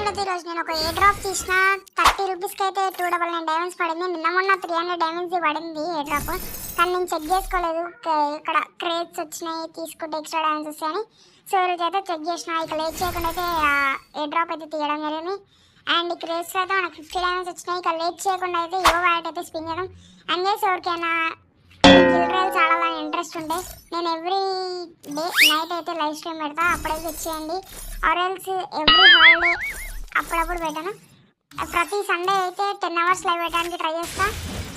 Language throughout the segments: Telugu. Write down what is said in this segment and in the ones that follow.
అయితే ఈరోజు నేను ఒక ఏ డ్రాప్ తీసిన 30 రూపీస్కి అయితే 299 డైమండ్స్ పడింది. నిన్న మొన్న 300 డైమండ్స్ పడింది ఏ డ్రాప్. కానీ నేను చెక్ చేసుకోలేదు, ఇక్కడ క్రేట్స్ వచ్చినాయి తీసుకుంటే ఎక్స్ట్రా డైమండ్స్ వస్తాయని. సో ఈరోజు అయితే చెక్ చేసిన, ఇక లేట్ చేయకుండా అయితే ఏ డ్రాప్ అయితే తీయడం జరిగింది. అండ్ ఈ క్రేట్స్లో అయితే మనకు 50 డైమండ్స్ వచ్చినాయి. ఇక లేట్ చేయకుండా అయితే యువ వ్యాలెట్ అయితే స్పిన్ చేయడం. అండ్ చేసి ఎవరికైనా గిల్డ్రైల్స్ ఆడాలని ఇంట్రెస్ట్ ఉంటే నేను ఎవ్రీ డే నైట్ అయితే లైవ్ స్ట్రీమ్ పెడతా, అప్పుడైతే వచ్చేయండి. ఆర్ఎల్స్ ఎవ్రీ హాలిడే అప్పుడప్పుడు పెట్టాను. ప్రతి సండే అయితే 10 అవర్స్ లైవ్ పెట్టడానికి ట్రై చేస్తా.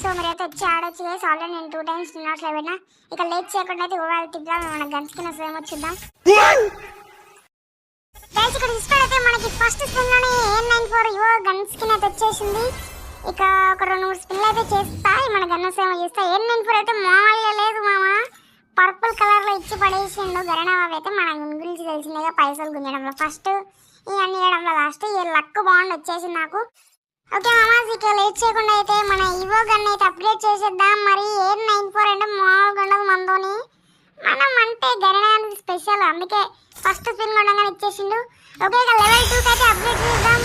సో మీరైతే వచ్చి ఆడొచ్చు గైస్. ఆల్రెడీ నేను 2 టైమ్స్ 10 అవర్స్ లైవ్ పెట్టినా. ఇక లేట్ చేయకుండా అయితే ఓవర్ తిద్దాం, మన గన్స్ కింద సేమ్ వచ్చిద్దాం. గైస్ ఇక్కడ చూసుకుంటే మనకి ఫస్ట్ స్పిన్ లోనే AN94 యువ గన్స్ కింద అయితే వచ్చేసింది. ఇక ఒక 2-3 స్పిన్లు అయితే చేస్తాయి, మన గన్నస్ ఏమో చేస్తాయి. AN94 అయితే మామూలుగా లేదు మామ, పర్పుల్ కలర్ లో ఇచ్చి పడేసిండు. గరణబాబు అయితే మన గురించి తెలిసిందేగా, పైసలు గుంజడంలో ఫస్ట్, ఇవన్నీ వేయడంలో లాస్ట్. ఈ లక్ బాండ్ వచ్చేసింది నాకు. ఓకే మామా, ఇక లేట్ చేయకుండా అయితే మన ఇవో గన్ అయితే అప్గ్రేడ్ చేసేద్దాం. మరి AN94 అంటే మామూలుగా ఉండదు మనతోని, మనం అంటే గరణానికి స్పెషల్, అందుకే ఫస్ట్ స్పిన్ కొనగానే ఇచ్చేసిండు. ఓకే ఇక లెవెల్ 2 అయితే అప్గ్రేడ్ చేద్దాం,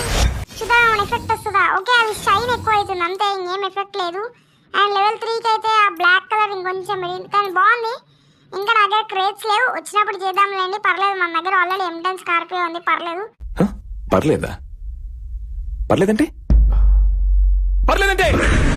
చూద్దాం ఏమైనా ఎఫెక్ట్ వస్తుందా. ఓకే అది షైన్ ఎక్కువ అవుతుంది అంతే, ఇంకేం ఎఫెక్ట్ లేదు. అండ్ లెవెల్ 3కి అయితే ఆ బ్లాక్ కలర్ ఇంకొంచెం మెరిగింది, కానీ బాగుంది. ఇంకా నా దగ్గర క్రేట్స్ లేవు, వచ్చినప్పుడు చేద్దాంలేండి, పర్లేదు. మన దగ్గర ఆల్రెడీ M10 స్కార్పియో ఉంది, పర్లేదు. పర్లేదా? పర్లేదంటే